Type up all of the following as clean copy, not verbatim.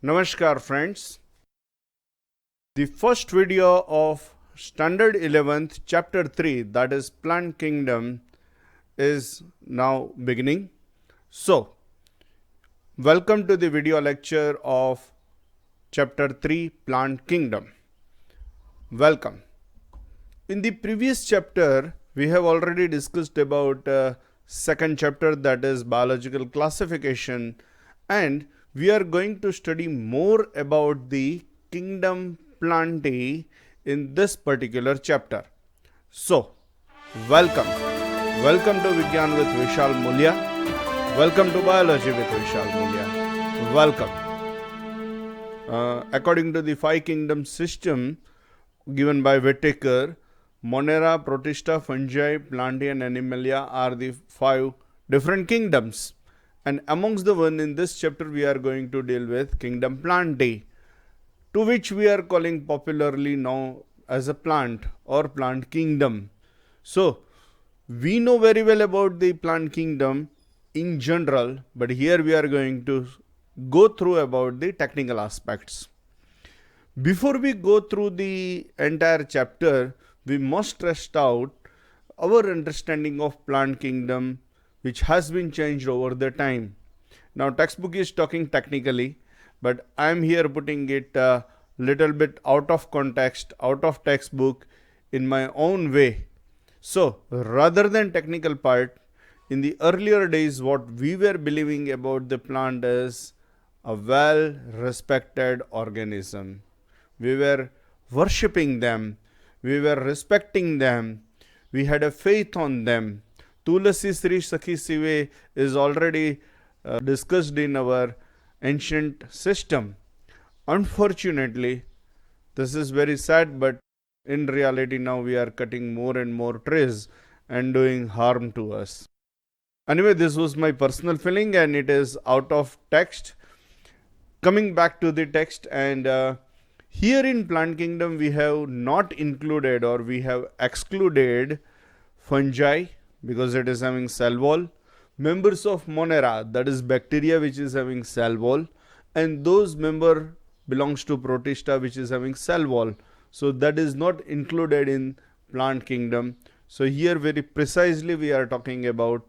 Namaskar friends. The first video of Standard 11th Chapter 3, that is Plant Kingdom, is now beginning. So, welcome to the video lecture of Chapter 3 Plant Kingdom. Welcome. In the previous chapter, we have already discussed about second chapter, that is biological classification, and we are going to study more about the kingdom Plantae in this particular chapter. So, welcome. Welcome to Vigyan with Vishal Mulya. Welcome to Biology with Vishal Mulya. Welcome. According to the five kingdom system given by Whittaker, Monera, Protista, Fungi, Plantae and Animalia are the five different kingdoms. And amongst the one in this chapter we are going to deal with kingdom Plantae, to which we are calling popularly now as a plant or plant kingdom. So, we know very well about the plant kingdom in general, but here we are going to go through about the technical aspects. Before we go through the entire chapter, we must test out our understanding of plant kingdom, which has been changed over the time. Now, textbook is talking technically, but I am here putting it a little bit out of context, out of textbook, in my own way. So, rather than technical part, in the earlier days, what we were believing about the plant is a well-respected organism. We were worshipping them. We were respecting them. We had a faith on them. Tulasi Sri Sakhi Sive is already discussed in our ancient system. Unfortunately, this is very sad, but in reality now we are cutting more and more trees and doing harm to us. Anyway, this was my personal feeling and it is out of text. Coming back to the text, and here in plant kingdom we have not included or we have excluded fungi because it is having cell wall, members of Monera, that is bacteria which is having cell wall, and those member belongs to Protista which is having cell wall. So that is not included in plant kingdom. So here very precisely we are talking about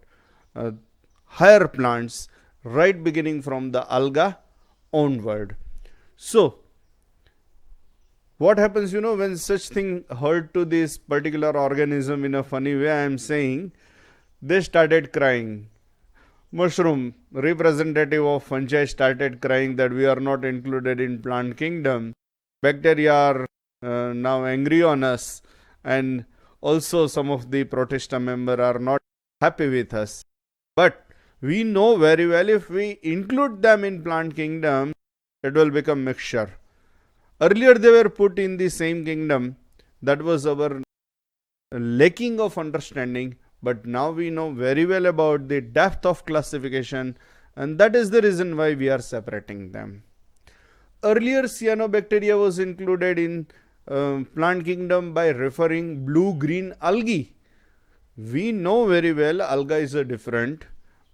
higher plants, right beginning from the alga onward. So what happens, when such thing hurt to this particular organism in a funny way, I am saying, they started crying. Mushroom, representative of fungi, started crying that we are not included in plant kingdom. Bacteria are now angry on us, and also some of the Protista members are not happy with us. But we know very well if we include them in plant kingdom, it will become mixture. Earlier they were put in the same kingdom. That was our lacking of understanding. But now we know very well about the depth of classification, and that is the reason why we are separating them. Earlier cyanobacteria was included in plant kingdom by referring blue-green algae. We know very well alga is a different,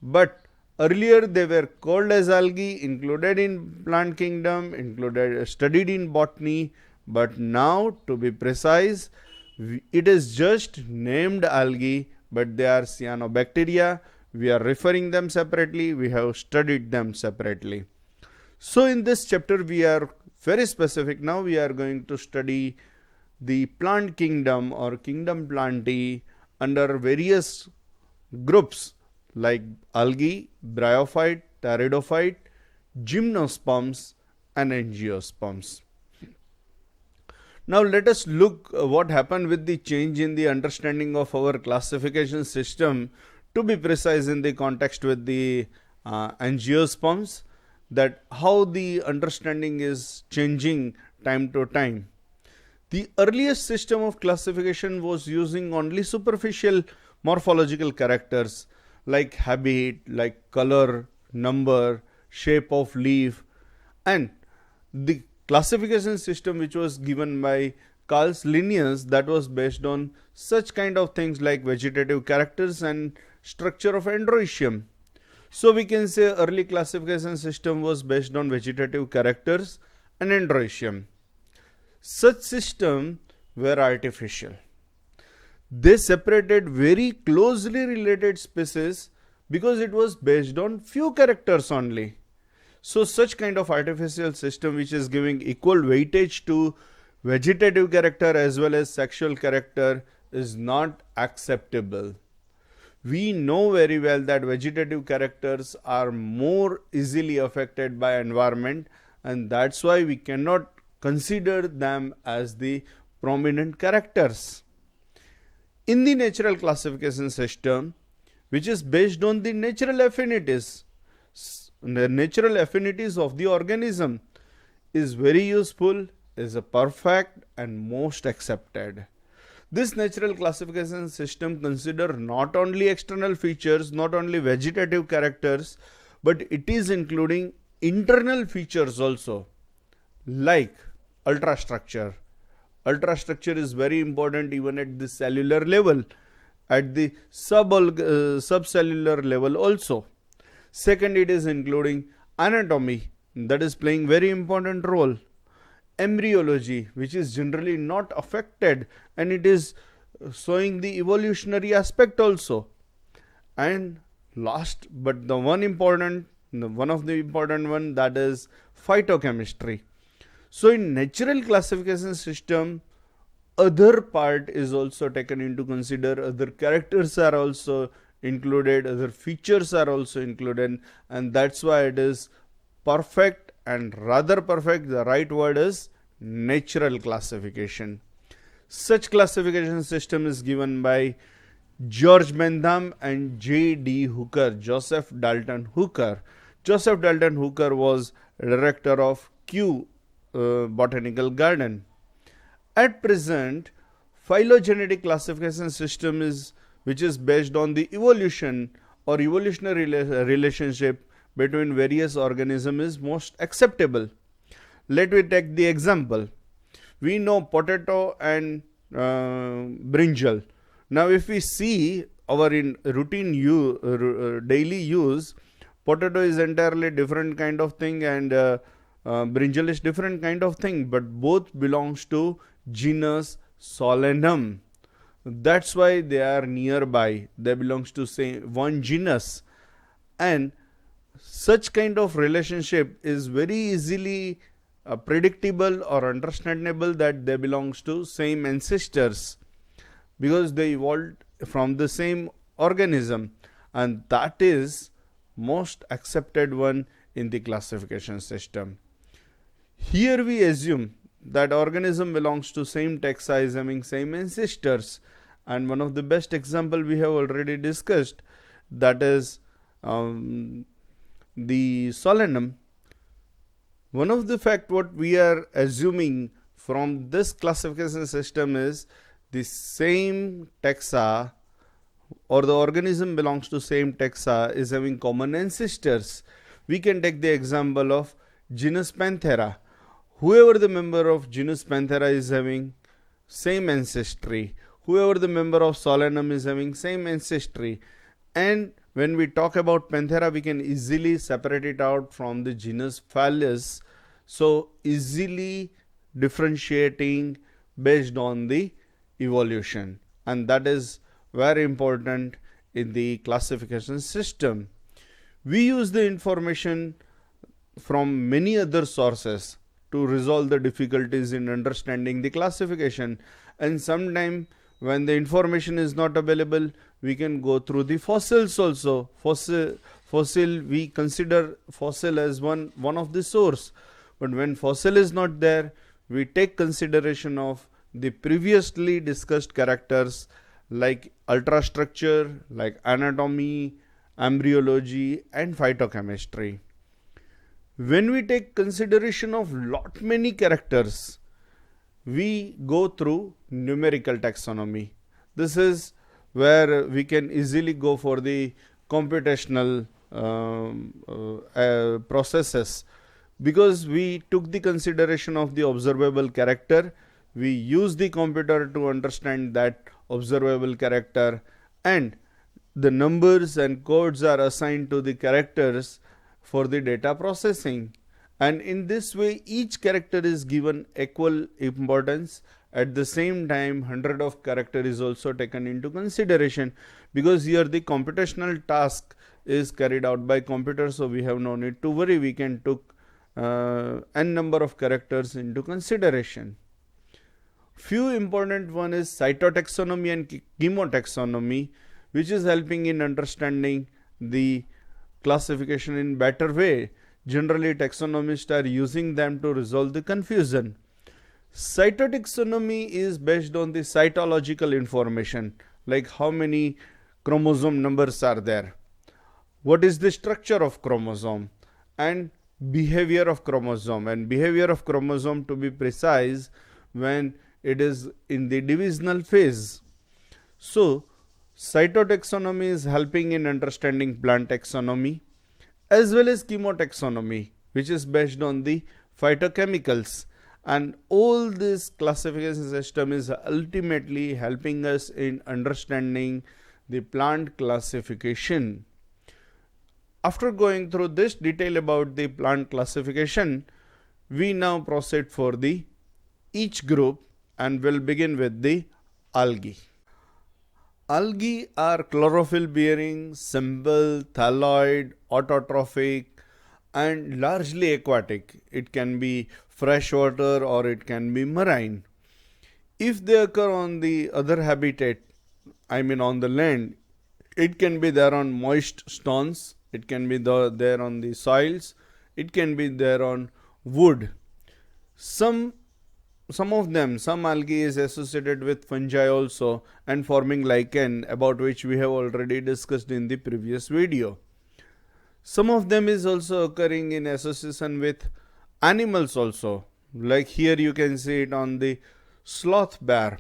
but earlier they were called as algae, included in plant kingdom, studied in botany, but now to be precise, it is just named algae, but they are cyanobacteria. We are referring them separately. We have studied them separately. So in this chapter we are very specific. Now we are going to study the plant kingdom or kingdom Plantae under various groups like algae, bryophyte, pteridophyte, gymnosperms and angiosperms. Now let us look what happened with the change in the understanding of our classification system, to be precise in the context with the angiosperms, that how the understanding is changing time to time. The earliest system of classification was using only superficial morphological characters like habit, like color, number, shape of leaf, and the classification system which was given by Carl Linnaeus, that was based on such kind of things like vegetative characters and structure of androecium. So we can say early classification system was based on vegetative characters and androecium. Such systems were artificial. They separated very closely related species because it was based on few characters only. So such kind of artificial system which is giving equal weightage to vegetative character as well as sexual character is not acceptable. We know very well that vegetative characters are more easily affected by environment, and that's why we cannot consider them as the prominent characters. In the natural classification system, which is based on the natural affinities, the natural affinities of the organism is very useful, is a perfect and most accepted. This natural classification system consider not only external features, not only vegetative characters, but it is including internal features also, like ultrastructure. Ultrastructure is very important even at the cellular level, at the subcellular level also. Second, it is including anatomy, that is playing very important role. Embryology, which is generally not affected, and it is showing the evolutionary aspect also. And last but the one of the important one, that is phytochemistry. So in natural classification system, other part is also taken into consider, other characters are also included, other features are also included, and that's why it is perfect and rather perfect. The right word is natural classification. Such classification system is given by George Bentham and J.D. Hooker, Joseph Dalton Hooker. Joseph Dalton Hooker was director of Kew Botanical Garden. At present, phylogenetic classification system is which is based on the evolution or evolutionary relationship between various organisms is most acceptable. Let me take the example. We know potato and brinjal. Now if we see our in routine daily use, potato is entirely different kind of thing, and brinjal is different kind of thing, but both belongs to genus Solanum. That's why they are nearby. They belongs to say one genus, and such kind of relationship is very easily predictable or understandable that they belongs to same ancestors because they evolved from the same organism, and that is most accepted one in the classification system. Here we assume that organism belongs to same taxa is having same ancestors, and one of the best example we have already discussed, that is the Solanum. One of the fact what we are assuming from this classification system is the same taxa or the organism belongs to same taxa is having common ancestors. We can take the example of genus Panthera. Whoever the member of genus Panthera is having same ancestry, whoever the member of Solanum is having same ancestry, and when we talk about Panthera, we can easily separate it out from the genus Phallus, so easily differentiating based on the evolution, and that is very important in the classification system. We use the information from many other sources to resolve the difficulties in understanding the classification, and sometimes when the information is not available, we can go through the fossils also. Fossil we consider fossil as one of the source, but when fossil is not there, we take consideration of the previously discussed characters like ultrastructure, like anatomy, embryology, and phytochemistry. When we take consideration of lot many characters, we go through numerical taxonomy. This is where we can easily go for the computational processes, because we took the consideration of the observable character. We use the computer to understand that observable character, and the numbers and codes are assigned to the characters for the data processing, and in this way each character is given equal importance. At the same time, 100 of character is also taken into consideration, because here the computational task is carried out by computer, so we have no need to worry. We can took n number of characters into consideration. Few important one is cytotaxonomy and chemotaxonomy, which is helping in understanding the classification in better way. Generally, taxonomists are using them to resolve the confusion. Cytotaxonomy is based on the cytological information, like how many chromosome numbers are there, what is the structure of chromosome, and behavior of chromosome, and behavior of chromosome, to be precise, when it is in the divisional phase. So cytotaxonomy is helping in understanding plant taxonomy, as well as chemotaxonomy, which is based on the phytochemicals, and all this classification system is ultimately helping us in understanding the plant classification. After going through this detail about the plant classification, we now proceed for the each group, and will begin with the algae. Algae are chlorophyll bearing, simple, thalloid, autotrophic, and largely aquatic. It can be freshwater or it can be marine. If they occur on the other habitat, I mean on the land, it can be there on moist stones, it can be there on the soils, it can be there on wood. Some algae is associated with fungi also, and forming lichen, about which we have already discussed in the previous video. Some of them is also occurring in association with animals also, like here you can see it on the sloth bear.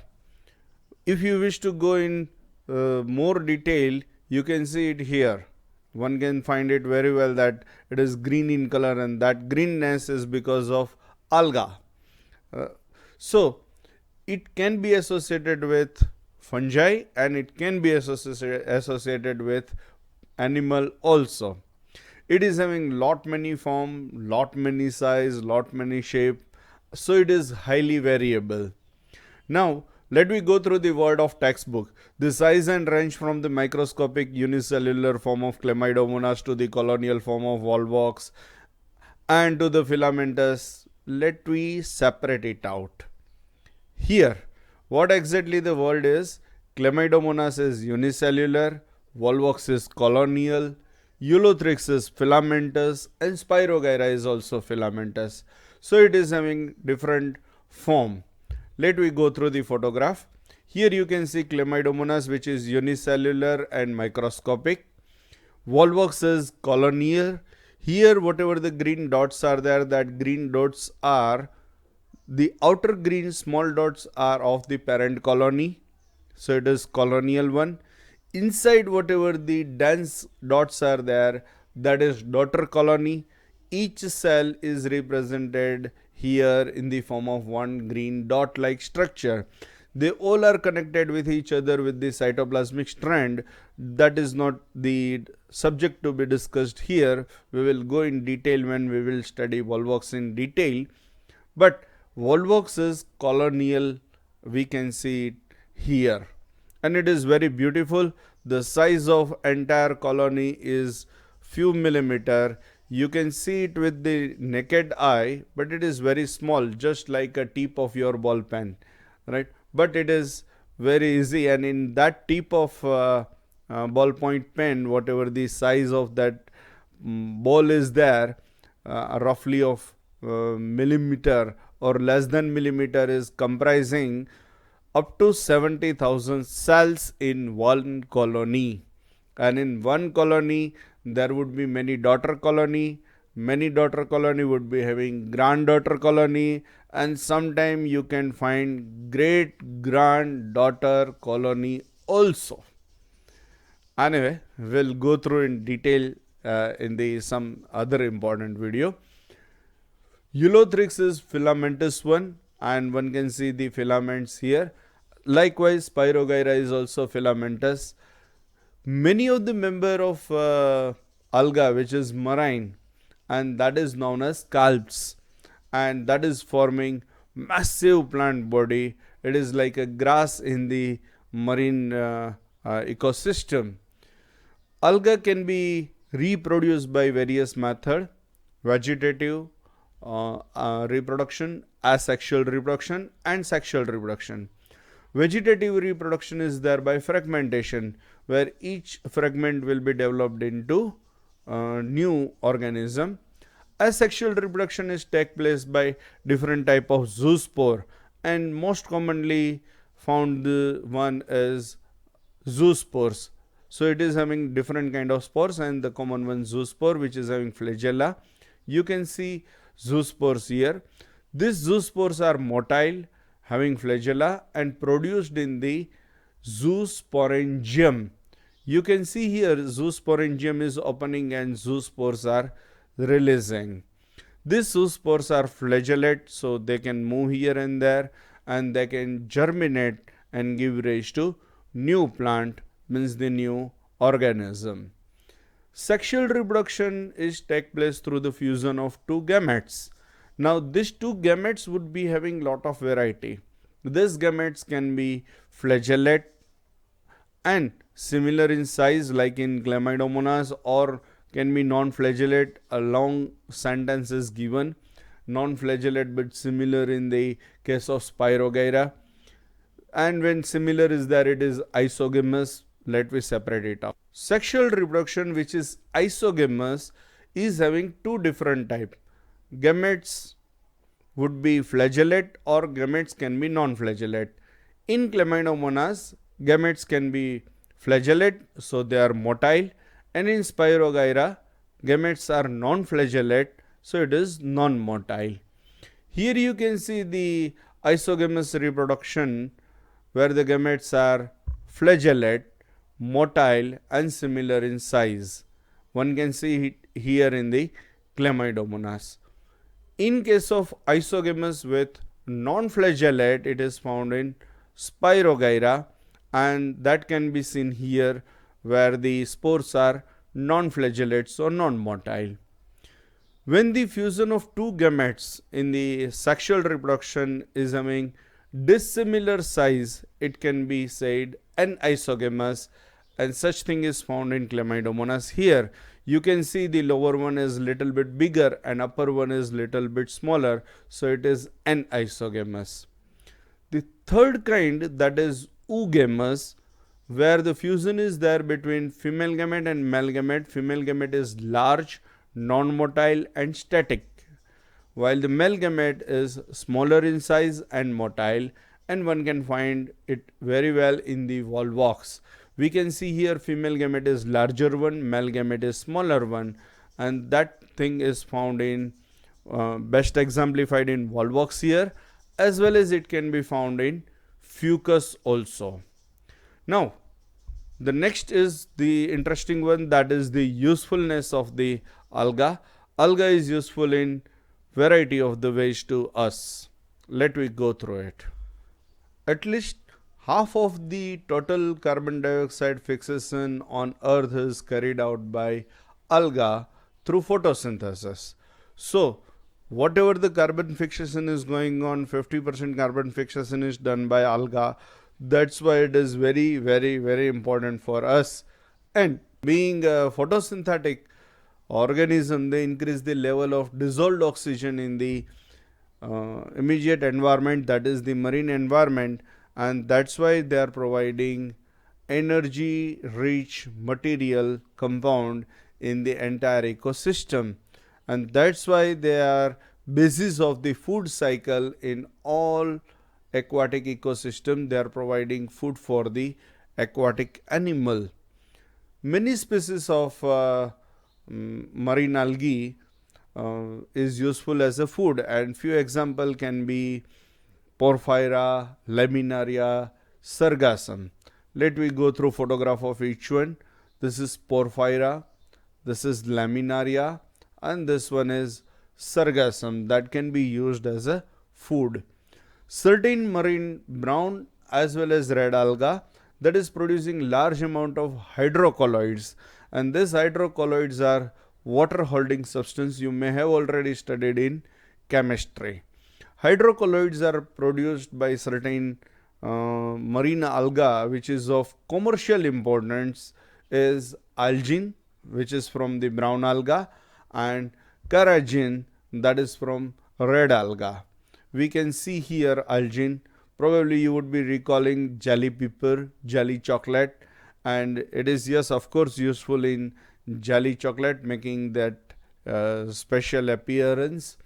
If you wish to go in more detail, you can see it here. One can find it very well that it is green in color, and that greenness is because of alga. So it can be associated with fungi, and it can be associated with animal also. It is having lot many form, lot many size, lot many shape, so it is highly variable. Now let me go through the word of textbook. The size and range from the microscopic unicellular form of Chlamydomonas to the colonial form of Volvox and to the filamentous. Let me separate it out. Here, what exactly the word is? Chlamydomonas is unicellular, Volvox is colonial, Ulothrix is filamentous, and Spirogyra is also filamentous. So it is having different form. Let me go through the photograph. Here you can see Chlamydomonas, which is unicellular and microscopic. Volvox is colonial. Here whatever the green dots are there, that green dots are the outer green small dots are of the parent colony, so it is colonial one. Inside whatever the dense dots are there, that is daughter colony. Each cell is represented here in the form of one green dot like structure. They all are connected with each other with the cytoplasmic strand. That is not the subject to be discussed here. We will go in detail when we will study Volvox in detail. But Volvox is colonial, we can see it here, and it is very beautiful. The size of entire colony is few millimeter. You can see it with the naked eye, but it is very small, just like a tip of your ball pen, right? But it is very easy, and in that tip of ballpoint pen, whatever the size of that ball is there, roughly of millimeter or less than millimeter, is comprising up to 70,000 cells in one colony. And in one colony there would be many daughter colony would be having granddaughter colony, and sometime you can find great granddaughter colony also. Anyway, we'll go through in detail in the some other important video. Ulothrix is filamentous one, and one can see the filaments here. Likewise, Spirogyra is also filamentous. Many of the member of alga, which is marine, and that is known as scalps, and that is forming massive plant body. It is like a grass in the marine ecosystem. Alga can be reproduced by various methods: vegetative reproduction, asexual reproduction, and sexual reproduction. Vegetative reproduction is there by fragmentation, where each fragment will be developed into new organism. Asexual reproduction is take place by different type of zoospore, and most commonly found one is zoospores. So it is having different kind of spores, and the common one zoospore, which is having flagella. You can see zoospores here. These zoospores are motile, having flagella, and produced in the zoosporangium. You can see here zoosporangium is opening and zoospores are releasing. These zoospores are flagellate, so they can move here and there, and they can germinate and give rise to new plant, means the new organism. Sexual reproduction is take place through the fusion of two gametes. Now these two gametes would be having lot of variety. These gametes can be flagellate and similar in size like in Chlamydomonas, or can be non-flagellate. A long sentence is given, non-flagellate but similar in the case of Spirogyra, and when similar is there, it is isogamous. Let me separate it up. Sexual reproduction, which is isogamous, is having two different types. Gametes would be flagellate, or gametes can be non-flagellate. In Chlamydomonas, gametes can be flagellate, so they are motile, and in Spirogyra, gametes are non-flagellate, so it is non-motile. Here you can see the isogamous reproduction, where the gametes are flagellate, motile, and similar in size. One can see it here in the Chlamydomonas. In case of isogamous with non-flagellate, it is found in Spirogyra, and that can be seen here, where the spores are non-flagellates or non-motile. When the fusion of two gametes in the sexual reproduction is having dissimilar size, it can be said anisogamous, and such thing is found in Chlamydomonas. Here you can see the lower one is little bit bigger and upper one is little bit smaller, so it is anisogamous. The third kind, that is oogamous, where the fusion is there between female gamete and male gamete. Female gamete is large, non-motile and static, while the male gamete is smaller in size and motile, and one can find it very well in the volvox. We can see here female gamete is larger one, male gamete is smaller one, and that thing is found in best exemplified in volvox here, as well as it can be found in fucus also. Now the next is the interesting one, that is the usefulness of the alga. Alga is useful in variety of the ways to us. Let me go through it. At least half of the total carbon dioxide fixation on earth is carried out by alga through photosynthesis. So whatever the carbon fixation is going on, 50% carbon fixation is done by alga. That's why it is very, very, very important for us. And being a photosynthetic organism, they increase the level of dissolved oxygen in the immediate environment, that is the marine environment, and that's why they are providing energy rich material compound in the entire ecosystem, and that's why they are basis of the food cycle in all aquatic ecosystem. They are providing food for the aquatic animal. Many species of marine algae is useful as a food, and few example can be Porphyra, Laminaria, Sargassum. Let me go through photograph of each one. This is Porphyra, this is Laminaria, and this one is Sargassum, that can be used as a food. Certain marine brown as well as red alga, that is producing large amount of hydrocolloids, and these hydrocolloids are water holding substance. You may have already studied in chemistry. Hydrocolloids are produced by certain marine alga, which is of commercial importance, is algin, which is from the brown alga, and carrageen, that is from red alga. We can see here algin. Probably you would be recalling jelly pepper, jelly chocolate, and it is, yes, of course, useful in jelly chocolate, making that special appearance.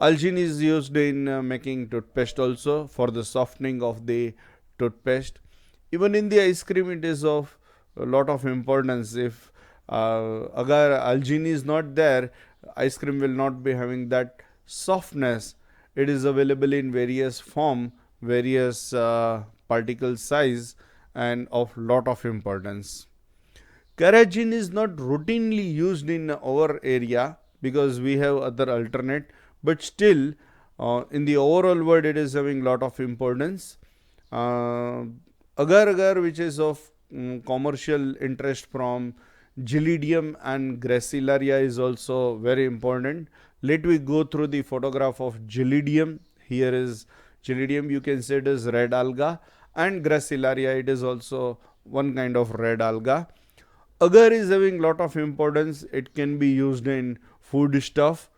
Algin is used in making toothpaste also, for the softening of the toothpaste. Even in the ice cream, it is of a lot of importance. If agar algin is not there, ice cream will not be having that softness. It is available in various form, various particle size, and of lot of importance. Carrageen is not routinely used in our area because we have other alternate, but still in the overall world it is having lot of importance. Agar agar, which is of commercial interest from Gelidium and Gracilaria, is also very important. Let me go through the photograph of Gelidium. Here is Gelidium, you can say it is red alga, and Gracilaria, it is also one kind of red alga. Agar is having lot of importance. It can be used in food stuff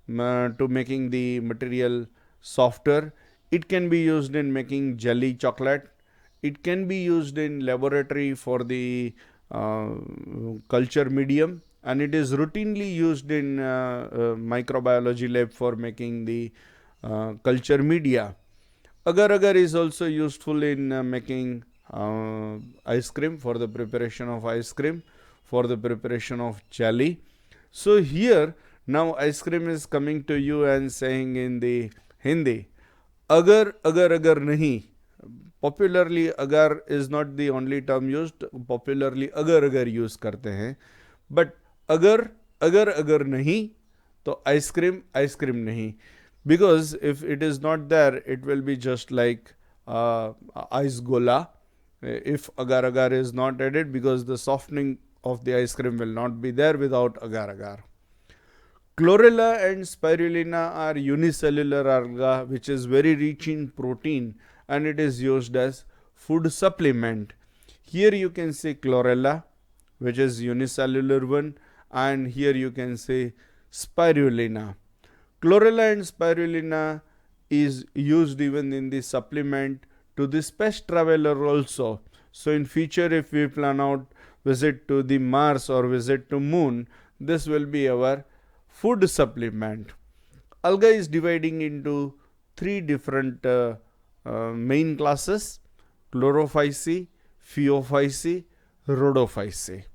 to making the material softer. It can be used in making jelly chocolate. It can be used in laboratory for the culture medium, and it is routinely used in microbiology lab for making the culture media. Agar agar is also useful in making ice cream, for the preparation of ice cream, for the preparation of jelly. So here now ice cream is coming to you and saying in the Hindi, agar agar agar nahi. Popularly agar is not the only term used. Popularly agar agar use karte hain, but agar agar agar nahi, to ice cream nahi, because if it is not there, it will be just like ice gola. If agar agar is not added, because the softening of the ice cream will not be there without agar agar. Chlorella and spirulina are unicellular alga which is very rich in protein, and it is used as food supplement. Here you can say chlorella, which is unicellular one, and here you can say spirulina. Chlorella and spirulina is used even in the supplement to the space traveler also. So in future, if we plan out visit to the Mars or visit to Moon, this will be our food supplement. Alga is dividing into three different main classes: Chlorophyceae, Phaeophyceae, Rhodophyceae.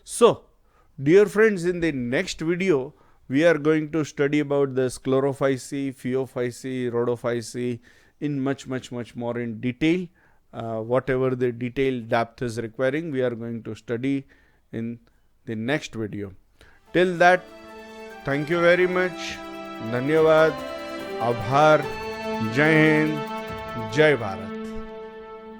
So, dear friends, in the next video, we are going to study about this Chlorophyceae, Phaeophyceae, Rhodophyceae in much more in detail. Whatever the detailed depth is requiring, we are going to study in the next video. Till that, thank you very much. Dhanyavad, Abhar, Jai Hind, Jai Bharat.